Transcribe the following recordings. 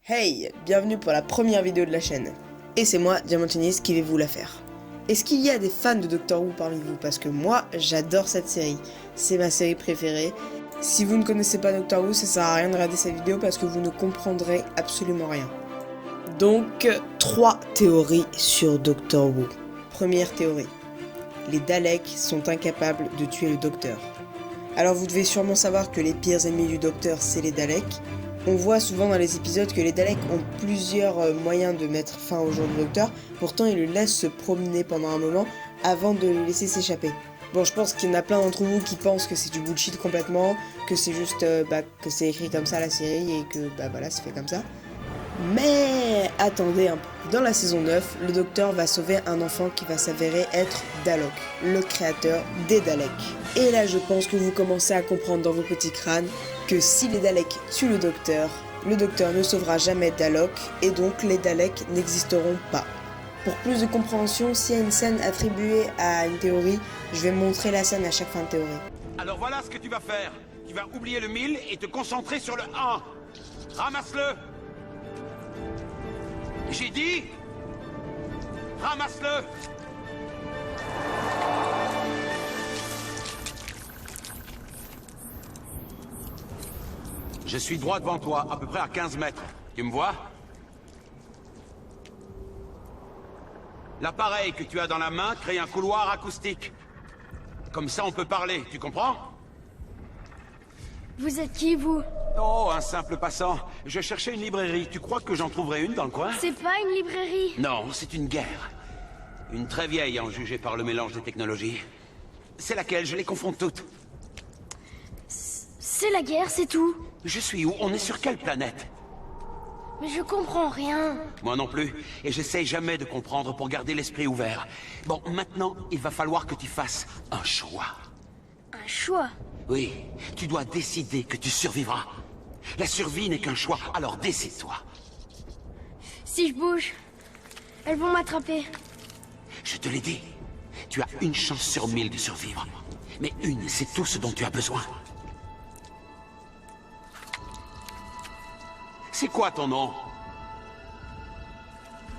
Hey, bienvenue pour la première vidéo de la chaîne. Et c'est moi, Diamantinis, qui vais vous la faire. Est-ce qu'il y a des fans de Doctor Who parmi vous? Parce que moi, j'adore cette série. C'est ma série préférée. Si vous ne connaissez pas Doctor Who, ça sert à rien de regarder cette vidéo parce que vous ne comprendrez absolument rien. Donc, 3 théories sur Doctor Who. Première théorie. Les Daleks sont incapables de tuer le Docteur. Alors vous devez sûrement savoir que les pires ennemis du Docteur, c'est les Daleks. On voit souvent dans les épisodes que les Daleks ont plusieurs moyens de mettre fin au jour du Docteur, pourtant ils le laissent se promener pendant un moment avant de le laisser s'échapper. Bon, je pense qu'il y en a plein d'entre vous qui pensent que c'est du bullshit complètement, que c'est juste que c'est écrit comme ça la série et que voilà, c'est fait comme ça. Mais attendez un peu. Dans la saison 9, le Docteur va sauver un enfant qui va s'avérer être Dalok, le créateur des Daleks. Et là, je pense que vous commencez à comprendre dans vos petits crânes que si les Daleks tuent le Docteur ne sauvera jamais Dalok et donc les Daleks n'existeront pas. Pour plus de compréhension, s'il y a une scène attribuée à une théorie, je vais montrer la scène à chaque fin de théorie. Alors voilà ce que tu vas faire. Tu vas oublier le 1000 et te concentrer sur le 1. Ramasse-le. J'ai dit, ramasse-le. Je suis droit devant toi, à peu près à 15 mètres. Tu me vois? L'appareil que tu as dans la main crée un couloir acoustique. Comme ça, on peut parler, tu comprends? Vous êtes qui, vous? Oh, un simple passant. Je cherchais une librairie. Tu crois que j'en trouverais une dans le coin? C'est pas une librairie. Non, c'est une guerre. Une très vieille, en jugé par le mélange des technologies. C'est laquelle? Je les confonds toutes. C'est la guerre, c'est tout. Je suis où? On est sur quelle planète? Mais je comprends rien. Moi non plus. Et j'essaye jamais de comprendre pour garder l'esprit ouvert. Bon, maintenant, il va falloir que tu fasses un choix. Un choix? Oui, tu dois décider que tu survivras. La survie n'est qu'un choix, alors décide-toi. Si je bouge, elles vont m'attraper. Je te l'ai dit. Tu as une chance sur 1000 de survivre. Mais une, c'est tout ce dont tu as besoin. C'est quoi ton nom?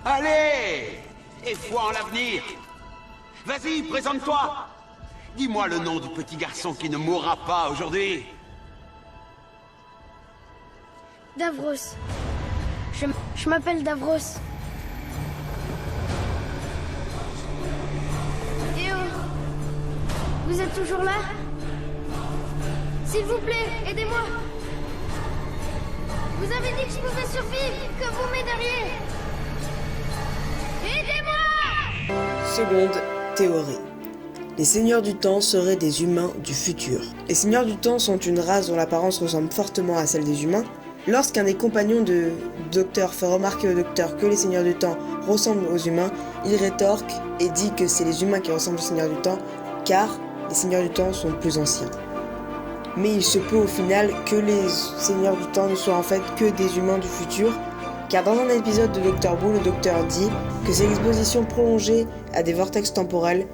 Allez! Et foi en l'avenir! Vas-y, présente-toi! Dis-moi le nom du petit garçon qui ne mourra pas aujourd'hui. Davros. Je m'appelle Davros. Eh oh! Vous êtes toujours là? S'il vous plaît, aidez-moi! Vous avez dit que je pouvais survivre, que vous m'aideriez. Aidez-moi! Seconde théorie. Les Seigneurs du Temps seraient des humains du futur. Les Seigneurs du Temps sont une race dont l'apparence ressemble fortement à celle des humains. Lorsqu'un des compagnons de Docteur fait remarquer au Docteur que les Seigneurs du Temps ressemblent aux humains, il rétorque et dit que c'est les humains qui ressemblent aux Seigneurs du Temps, car les Seigneurs du Temps sont plus anciens. Mais il se peut au final que les Seigneurs du Temps ne soient en fait que des humains du futur, car dans un épisode de Doctor Who, le Docteur dit que c'est l'exposition prolongée à des vortex temporels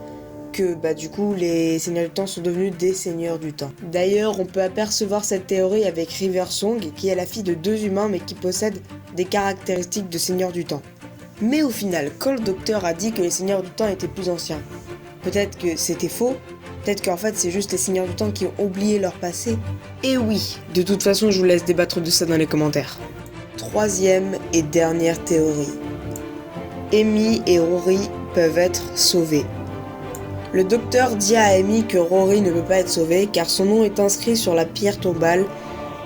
que du coup les Seigneurs du Temps sont devenus des Seigneurs du Temps. D'ailleurs, on peut apercevoir cette théorie avec River Song, qui est la fille de 2 humains mais qui possède des caractéristiques de Seigneurs du Temps. Mais au final, quand le Docteur a dit que les Seigneurs du Temps étaient plus anciens, peut-être que c'était faux, peut-être qu'en fait c'est juste les Seigneurs du Temps qui ont oublié leur passé. Et oui, de toute façon je vous laisse débattre de ça dans les commentaires. Troisième et dernière théorie. Amy et Rory peuvent être sauvés. Le Docteur dit à Amy que Rory ne peut pas être sauvé car son nom est inscrit sur la pierre tombale,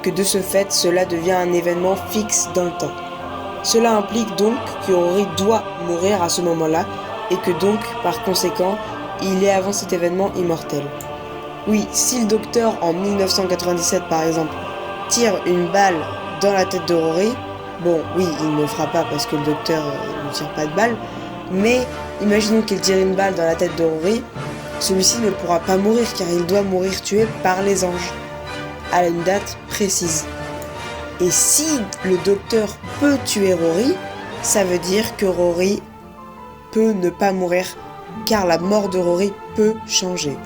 que de ce fait cela devient un événement fixe dans le temps. Cela implique donc que Rory doit mourir à ce moment-là et que donc, par conséquent, il est avant cet événement immortel. Oui, si le Docteur en 1997 par exemple tire une balle dans la tête de Rory, bon oui il ne le fera pas parce que le Docteur ne tire pas de balle, mais imaginons qu'il tire une balle dans la tête de Rory, celui-ci ne pourra pas mourir car il doit mourir tué par les anges, à une date précise. Et si le Docteur peut tuer Rory, ça veut dire que Rory peut ne pas mourir car la mort de Rory peut changer.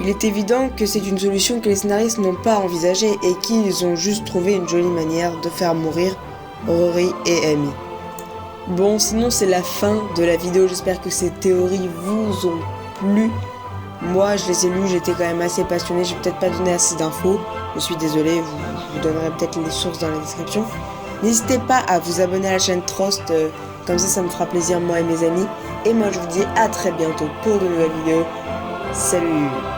Il est évident que c'est une solution que les scénaristes n'ont pas envisagée et qu'ils ont juste trouvé une jolie manière de faire mourir Rory et Amy. Bon, sinon c'est la fin de la vidéo, j'espère que ces théories vous ont plu. Moi je les ai lues, j'étais quand même assez passionné, j'ai peut-être pas donné assez d'infos, je suis désolé, vous donnerez peut-être les sources dans la description. N'hésitez pas à vous abonner à la chaîne Trost, comme ça me fera plaisir moi et mes amis. Et moi je vous dis à très bientôt pour de nouvelles vidéos. Salut!